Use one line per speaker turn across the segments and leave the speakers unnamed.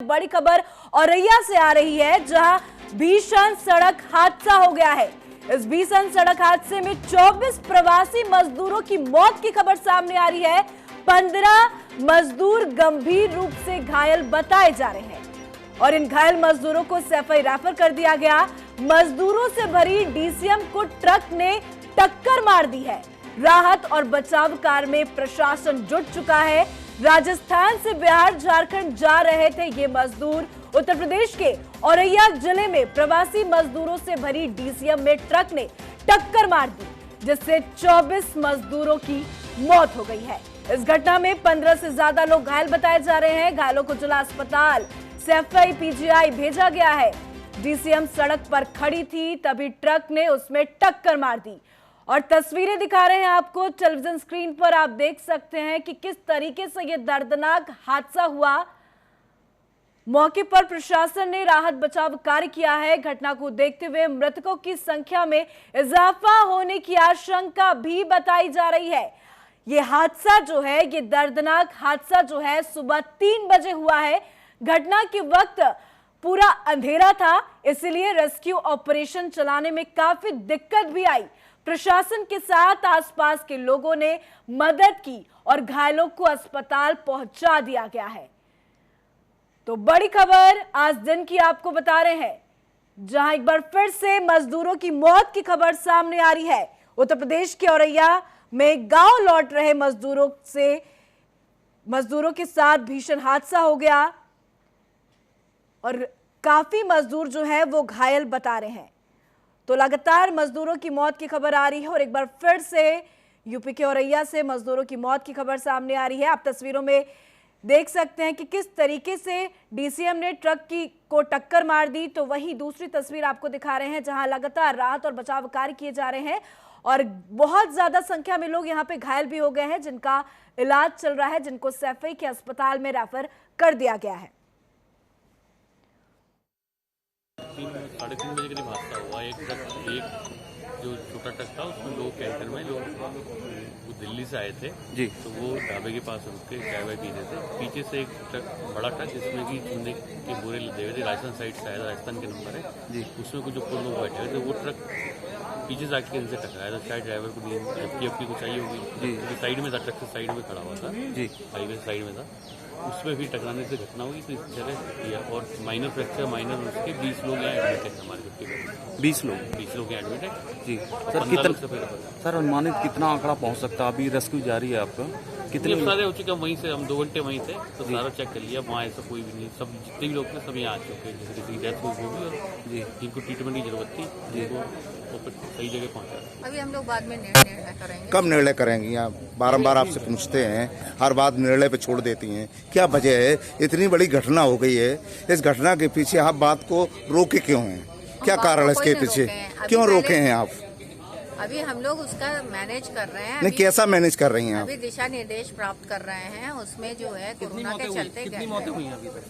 बड़ी खबर औरैया से आ रही है, जहां भीषण सड़क हादसा हो गया है। इस भीषण सड़क हादसे में 24 प्रवासी मजदूरों की मौत की खबर सामने आ रही है। 15 मजदूर गंभीर रूप से घायल बताए जा रहे हैं और इन घायल मजदूरों को सैफई रेफर कर दिया गया। मजदूरों से भरी डीसीएम को ट्रक ने टक्कर मार दी है। राहत और बचाव कार्य में प्रशासन जुट चुका है। राजस्थान से बिहार झारखंड जा रहे थे ये मजदूर। उत्तर प्रदेश के औरैया जिले में प्रवासी मजदूरों से भरी डीसीएम में ट्रक ने टक्कर मार दी, जिससे 24 मजदूरों की मौत हो गई है। इस घटना में 15 से ज्यादा लोग घायल बताए जा रहे हैं। घायलों को जिला अस्पताल सैफई पीजीआई भेजा गया है। डीसीएम सड़क पर खड़ी थी, तभी ट्रक ने उसमें टक्कर मार दी और तस्वीरें दिखा रहे हैं आपको टेलीविजन स्क्रीन पर। आप देख सकते हैं कि किस तरीके से यह दर्दनाक हादसा हुआ। मौके पर प्रशासन ने राहत बचाव कार्य किया है। घटना को देखते हुए मृतकों की संख्या में इजाफा होने की आशंका भी बताई जा रही है। यह हादसा जो है, ये दर्दनाक हादसा जो है, सुबह 3 बजे हुआ है। घटना के वक्त पूरा अंधेरा था, इसलिए रेस्क्यू ऑपरेशन चलाने में काफी दिक्कत भी आई। प्रशासन के साथ आसपास के लोगों ने मदद की और घायलों को अस्पताल पहुंचा दिया गया है। तो बड़ी खबर आज दिन की आपको बता रहे हैं, जहां एक बार फिर से मजदूरों की मौत की खबर सामने आ रही है। उत्तर प्रदेश के औरैया में गांव लौट रहे मजदूरों के साथ भीषण हादसा हो गया और काफी मजदूर जो है वो घायल बता रहे हैं। तो लगातार मजदूरों की मौत की खबर आ रही है और एक बार फिर से यूपी के औरैया से मजदूरों की मौत की खबर सामने आ रही है। आप तस्वीरों में देख सकते हैं कि किस तरीके से डीसीएम ने ट्रक को टक्कर मार दी। तो वहीं दूसरी तस्वीर आपको दिखा रहे हैं, जहां लगातार राहत और बचाव कार्य किए जा रहे हैं और बहुत ज्यादा संख्या में लोग यहां पे घायल भी हो गए हैं, जिनका इलाज चल रहा है, जिनको सैफई के अस्पताल में रेफर कर दिया गया है।
3-3:30 बजे करीब हादसा हुआ। एक जो छोटा ट्रक था उसमें लोग कैंटर में वो दिल्ली से आए थे जी, तो वो ढाबे के पास रुक के चाय वाय पी रहे थे। पीछे से एक बड़ा ट्रक जिसमें कि चूने के बोरे लदे हुए थे, राजस्थान साइड से आया, राजस्थान के नंबर है जी, उसमें कुछ ऊपर लोग बैठे हुए थे। वो ट्रक पीछे से आके इनसे टकराया था। शायद ड्राइवर को एफटी को चाहिए होगी जी, क्योंकि साइड में था, ट्रक से साइड में खड़ा हुआ था जी, हाईवे साइड में था। उसमें भी टकराने से घटना हुई, तो इस तरह किया और माइनर फ्रैक्चर उसके 20 लोग यहाँ एडमिट है हमारे ग्रुप के। 20 लोग यहाँ एडमिट है जी।
सर अनुमानित कितना आंकड़ा पहुँच सकता है? अभी रेस्क्यू जारी है आपका?
कितने सारे हो चुके हैं? वहीं से हम 2 घंटे वहीं थे, तो सारा चेक कर लिया। वहाँ ऐसा कोई भी नहीं, सब जितने भी लोग थे सब यहाँ आ चुके हैं। जैसे किसी की डेथ हुई होगी और जी जिनको ट्रीटमेंट की जरूरत थी वो सही जगह पहुँचा।
अभी हम लोग बाद में निर्णय करेंगे।
कब निर्णय करेंगे? यहाँ बारंबार आपसे पूछते हैं, हर बात निर्णय पे छोड़ देती हैं। क्या वजह है? इतनी बड़ी घटना हो गई है, इस घटना के पीछे आप बात को रोके क्यों हैं? क्या कारण है इसके पीछे? क्यों रोके हैं आप?
अभी हम लोग उसका मैनेज कर रहे हैं।
नहीं, कैसा मैनेज कर रही हैं आप?
अभी दिशा निर्देश प्राप्त कर रहे हैं। उसमें जो है कोरोना के चलते
कितनी मौतें हुई हैं अभी तक?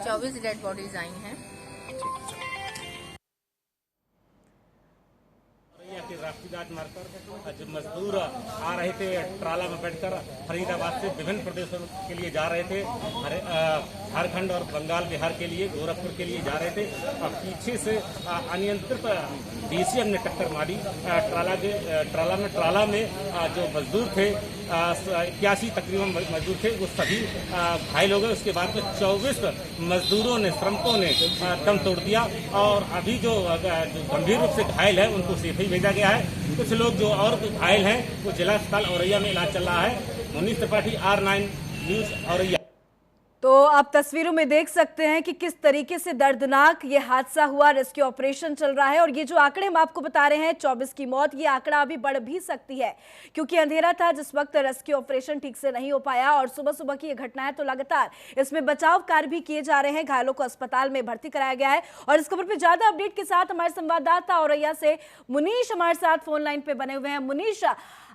24 डेड बॉडीज आई हैं।
राष्ट्रीय राजमार्ग पर जो मजदूर आ रहे थे ट्राला में बैठकर फरीदाबाद से विभिन्न प्रदेशों के लिए जा रहे थे, झारखंड और बंगाल बिहार के लिए, गोरखपुर के लिए जा रहे थे और पीछे से अनियंत्रित डीसीएम ने टक्कर मारी। ट्राला में जो मजदूर थे 81 तकरीबन मजदूर थे, वो सभी घायल हो गए। उसके बाद में 24 मजदूरों ने, श्रमिकों ने दम तोड़ दिया और अभी जो गंभीर रूप से घायल है उनको सैफई भेजा गया है। कुछ लोग जो और घायल हैं वो जिला अस्पताल औरैया में इलाज चल रहा है। Munish Tripathi, R9 news, Auraiya.
तो आप तस्वीरों में देख सकते हैं कि किस तरीके से दर्दनाक ये हादसा हुआ। रेस्क्यू ऑपरेशन चल रहा है और ये जो आंकड़े हम आपको बता रहे हैं, 24 की मौत, ये आंकड़ा अभी बढ़ भी सकती है, क्योंकि अंधेरा था जिस वक्त रेस्क्यू ऑपरेशन ठीक से नहीं हो पाया और सुबह सुबह की ये घटना है, तो लगातार इसमें बचाव कार्य भी किए जा रहे हैं। घायलों को अस्पताल में भर्ती कराया गया है और इस खबर पर ज्यादा अपडेट के साथ हमारे संवाददाता औरैया से मुनीश हमारे साथ फोन लाइन पे बने हुए हैं। मुनीश,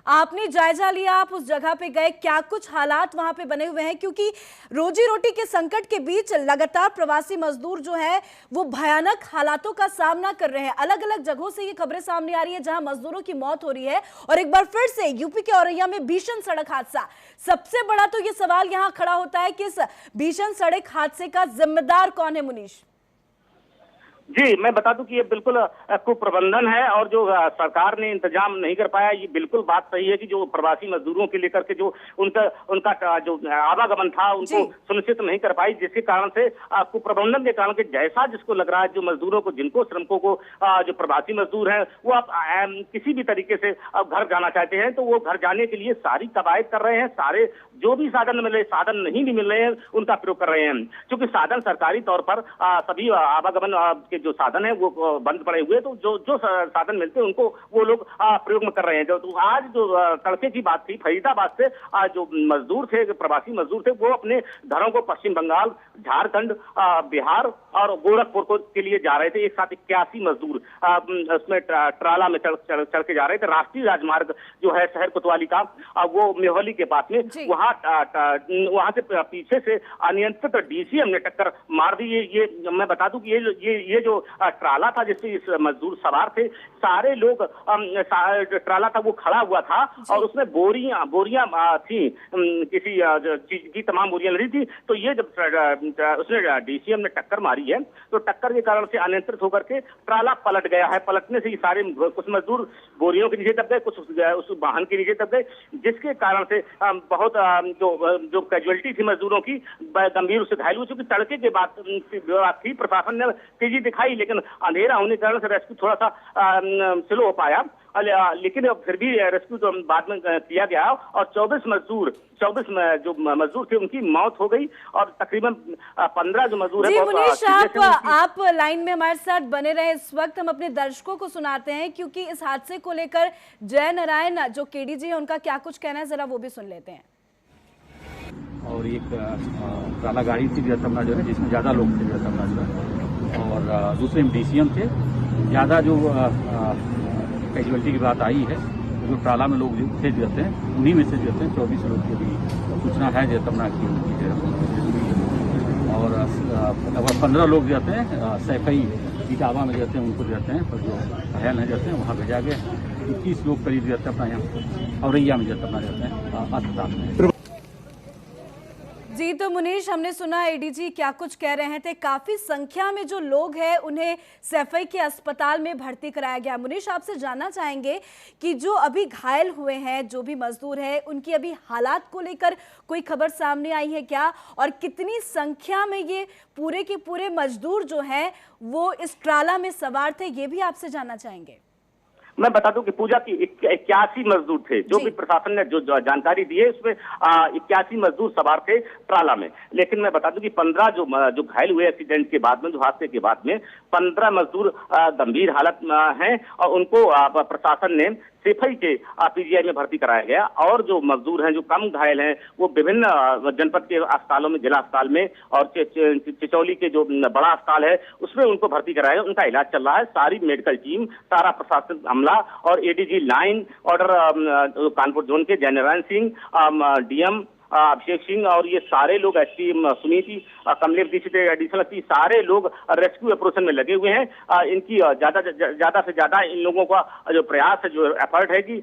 आपने जायजा लिया, आप उस जगह पे गए, क्या कुछ हालात वहां पे बने हुए हैं? क्योंकि रोजी रोटी के संकट के बीच लगातार प्रवासी मजदूर जो है वो भयानक हालातों का सामना कर रहे हैं। अलग अलग जगहों से ये खबरें सामने आ रही है जहां मजदूरों की मौत हो रही है। और एक बार फिर से यूपी के औरैया में भीषण सड़क हादसा। सबसे बड़ा तो ये सवाल यहां खड़ा होता है कि इस भीषण सड़क हादसे का जिम्मेदार कौन है मुनीश?
जी, मैं बता दूं कि ये बिल्कुल कुप्रबंधन है और जो सरकार ने इंतजाम नहीं कर पाया। ये बिल्कुल बात सही है कि जो प्रवासी मजदूरों के लेकर के जो उनका जो आवागमन था उनको सुनिश्चित नहीं कर पाई, जिसके कारण से कुप्रबंधन के कारण के जैसा जिसको लग रहा है जो मजदूरों को, जिनको श्रमिकों को, जो प्रवासी मजदूर हैं वो अब किसी भी तरीके से अब घर जाना चाहते हैं तो वो घर जाने के लिए सारी कवायद कर रहे हैं। सारे जो भी साधन मिल रहे, साधन नहीं भी मिल रहे हैं उनका प्रयोग कर रहे हैं, क्योंकि साधन सरकारी तौर पर सभी आवागमन के जो साधन है वो बंद पड़े हुए, तो जो साधन मिलते हैं उनको वो लोग प्रयोग में कर रहे हैं। तो आज जो तड़के की बात थी, फरीदाबाद से जो मजदूर थे, प्रवासी मजदूर थे, वो अपने घरों को पश्चिम बंगाल, झारखंड, बिहार और गोरखपुर के लिए जा रहे थे। एक साथ 81 मजदूर उसमें ट्राला में चढ़ के जा रहे थे। राष्ट्रीय राजमार्ग जो है शहर कोतवाली का, वो मेहली के पास में, वहां से पीछे से अनियंत्रित डीसीएम ने टक्कर मार दी। ये मैं बता दूं कि ये जो ट्राला था जिससे इस मजदूर सवार थे, सारे लोग, ट्राला था वो खड़ा हुआ था और उसमें बोरियां थी, किसी चीज की तमाम बोरियां लदी थी। तो ये जब उसने डीसीएम ने टक्कर मारी है तो टक्कर के कारण से अनियंत्रित होकर के ट्राला पलट गया है। पलटने से ये सारे कुछ मजदूर बोरियों के नीचे दब गए, कुछ उस वाहन के नीचे दब गए, जिसके कारण से बहुत जो कैजुअलिटी थी मजदूरों की गंभीर उससे घायल हुई। चूंकि तड़के के बाद थी, प्रशासन ने तेजी दिखाई, लेकिन अंधेरा होने के कारण से रेस्क्यू थोड़ा सा स्लो हो पाया, लेकिन फिर भी रेस्क्यू तो बाद में किया गया और 24 जो मजदूर थे उनकी मौत हो गई और तकरीबन 15 जो मजदूर है।
मुनीश, आप लाइन में हमारे साथ बने रहे। इस वक्त हम अपने दर्शकों को सुनाते हैं, क्योंकि इस हादसे को लेकर जय नारायण जो केडीजी है उनका क्या कुछ कहना है, जरा वो भी सुन लेते हैं।
और एक ट्राला गाड़ी थी जयतमना जो है, जिसमें ज्यादा लोग थे जयतमना जो है, और दूसरे में डीसीएम थे। ज्यादा जो कैजुअलिटी की बात आई है, जो ट्राला में लोग थे जाते हैं, उन्हीं में से जाते हैं 24 लोग की भी सूचना है जयतमना की उनकी है। और लगभग 15 लोग जाते हैं सैफई इटावा में जाते हैं, उनको जाते हैं, पर जो घायल नहीं जाते हैं वहाँ भेजा गया। 21 लोग करीब जाते हैं अपना यहाँ औरैया में जाते अपना जाते हैं अस्पताल में।
जी, तो मुनीश, हमने सुना एडीजी क्या कुछ कह रहे थे। काफी संख्या में जो लोग हैं उन्हें सैफई के अस्पताल में भर्ती कराया गया। मुनीश, आपसे जानना चाहेंगे कि जो अभी घायल हुए हैं, जो भी मजदूर हैं, उनकी अभी हालात को लेकर कोई खबर सामने आई है क्या, और कितनी संख्या में ये पूरे के पूरे मजदूर जो हैं वो इस ट्राला में सवार थे, ये भी आपसे जानना चाहेंगे।
मैं बता दूं कि पूजा की 81 मजदूर थे, जो भी प्रशासन ने जो जानकारी दी है उसमें 81 मजदूर सवार थे ट्राला में। लेकिन मैं बता दूं कि 15 जो घायल हुए एक्सीडेंट के बाद में, जो हादसे के बाद में 15 मजदूर गंभीर हालत में हैं और उनको प्रशासन ने सैफई के पीजीआई में भर्ती कराया गया। और जो मजदूर हैं जो कम घायल हैं वो विभिन्न जनपद के अस्पतालों में, जिला अस्पताल में और चिचौली के जो बड़ा अस्पताल है उसमें उनको भर्ती कराया गया। उनका इलाज चल रहा है। सारी मेडिकल टीम, सारा प्रशासन अमला और ADG line order Kanpur zone के जय नारायण सिंह, डीएम अभिषेक सिंह और ये सारे लोग, SP Suniti, Kamlesh Dikshit, additional SP, सारे लोग रेस्क्यू ऑपरेशन में लगे हुए हैं। इनकी ज्यादा से ज्यादा इन लोगों का जो प्रयास है, जो एफर्ट है कि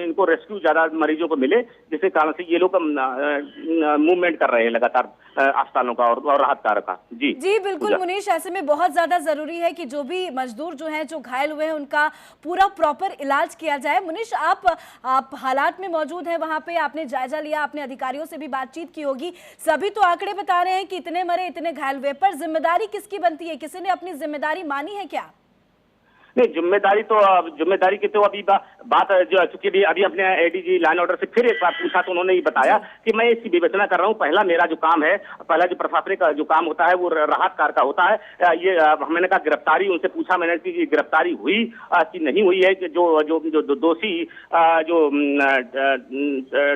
इनको रेस्क्यू ज्यादा मरीजों को मिले, जिसके कारण से ये लोग मूवमेंट कर रहे हैं लगातार अस्पतालों का और राहत कार्य का। जी
बिल्कुल मुनीश, ऐसे में बहुत ज्यादा जरूरी है कि जो भी मजदूर जो हैं, जो घायल हुए हैं, उनका पूरा प्रॉपर इलाज किया जाए। मुनीश, आप हालात में मौजूद हैं, वहां पे आपने जायजा लिया, आपने अधिकारियों से भी बातचीत की होगी। सभी तो आंकड़े बता रहे हैं कि इतने मरे, इतने घायल हुए, पर जिम्मेदारी किसकी बनती है? किसी ने अपनी जिम्मेदारी मानी है क्या?
नहीं, जिम्मेदारी की तो अभी बात जो चूंकि अभी अपने एडीजी लाइन ऑर्डर से फिर एक बार पूछा तो उन्होंने ये बताया कि मैं इसकी विवेचना कर रहा हूँ। पहला मेरा जो काम है, पहला जो प्रशासनिक जो काम होता है वो राहत कार्य का होता है। ये मैंने कहा गिरफ्तारी, उनसे पूछा मैंने कि गिरफ्तारी हुई कि नहीं हुई है, कि जो दोषी जो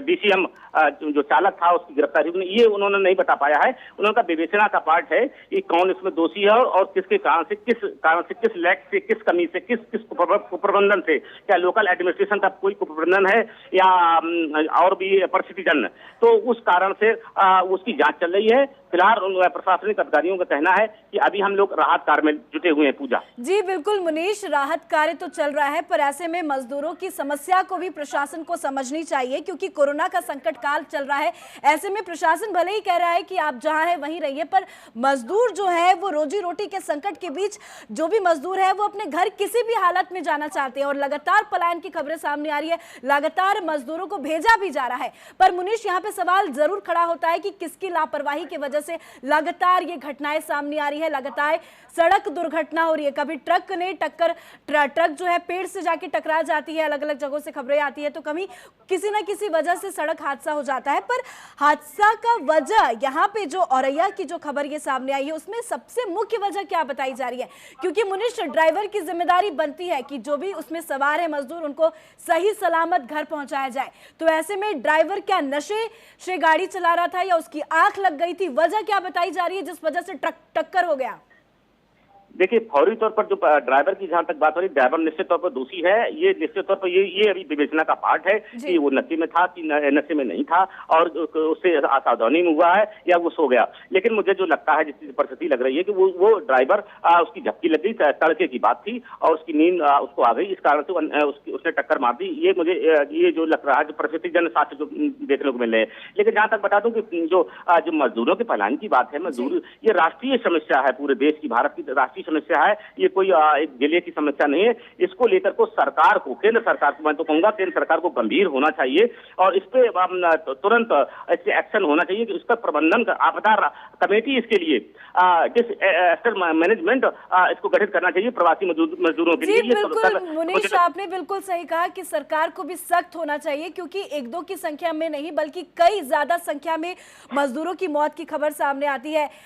डीसीएम जो चालक था उसकी गिरफ्तारी, ये उन्होंने नहीं बता पाया है। उन्होंने कहा विवेचना का पार्ट है कि कौन इसमें दोषी है और किसके कारण से, किस लैक से, किस कमी से, किस किस कुप्रबंधन से, क्या लोकल एडमिनिस्ट्रेशन का कोई कुप्रबंधन है या और भी परिस्थिति जन्य, तो उस कारण से उसकी जांच चल रही है। फिलहाल प्रशासनिक अधिकारियों का कहना है कि अभी हम लोग राहत कार्य में जुटे हुए हैं। पूजा
जी बिल्कुल मुनीश, राहत कार्य तो चल रहा है, पर ऐसे में मजदूरों की समस्या को भी प्रशासन को समझनी चाहिए, क्योंकि कोरोना का संकट काल चल रहा है। ऐसे में प्रशासन भले ही कह रहा है कि आप जहां हैं वहीं रहिए, पर मजदूर जो है वो रोजी रोटी के संकट के बीच जो भी मजदूर है वो अपने घर किसी भी हालत में जाना चाहते हैं, और लगातार पलायन की खबरें सामने आ रही है, लगातार मजदूरों को भेजा भी जा रहा है। पर मुनीश, यहाँ पे सवाल जरूर खड़ा होता है कि किसकी लापरवाही की वजह से लगातार ये घटनाएं सामने आ रही है, लगातार सड़क दुर्घटना हो रही है। कभी ट्रक ने टक्कर, ट्रक जो है पेड़ से जाके टकरा जाती है, अलग अलग जगहों से खबरें आती है, तो कभी किसी ना किसी वजह से सड़क हादसा हो जाता है। पर हादसा का वजह यहाँ पे जो औरैया की जो खबर ये सामने आई है उसमें सबसे मुख्य वजह क्या बताई जा रही है? क्योंकि मुनीश, ड्राइवर की जिम्मेदारी बनती है कि जो भी उसमें सवार है मजदूर, उनको सही सलामत घर पहुंचाया जाए। तो ऐसे में ड्राइवर क्या नशे से गाड़ी चला रहा था या उसकी आंख लग गई थी? वजह क्या बताई जा रही है जिस वजह से टक्कर हो गया?
देखिए, फौरी तौर पर जो ड्राइवर की जहां तक बात हो रही, ड्राइवर निश्चित तौर पर दोषी है। ये निश्चित तौर पर ये अभी विवेचना का पार्ट है कि वो नशे में था कि नशे में नहीं था, और उससे असावधानी में हुआ है या वो सो गया। लेकिन मुझे जो लगता है, जिस परिस्थिति लग रही है कि वो ड्राइवर उसकी झपकी लग गई, तड़के की बात थी और उसकी नींद उसको आ गई, इस कारण से उसने टक्कर मार दी। ये मुझे ये जो लग रहा है, जो परिस्थिति जन साक्ष्य जो देखने को मिल रहे हैं। लेकिन जहां तक बता दूं कि जो मजदूरों के पलायन की बात है, मजदूर ये राष्ट्रीय समस्या है, पूरे देश की, भारत की राष्ट्रीय समस्या है। ये कोई एक जिले की समस्या नहीं है। इसको लेकर को सरकार को, केंद्र सरकार को, मैं तो कहूंगा केंद्र सरकार को गंभीर होना चाहिए और इस पे तुरंत इससे एक्शन होना चाहिए कि उसका प्रबंधन, आपदा कमेटी इसके लिए डिसास्टर मैनेजमेंट इसको गठित करना चाहिए प्रवासी मजदूरों के लिए।
बिल्कुल मुनीश, आपने बिल्कुल सही कहा कि सरकार को भी सख्त होना चाहिए, क्योंकि एक दो की संख्या में नहीं बल्कि कई ज्यादा संख्या में मजदूरों की मौत की खबर सामने आती है।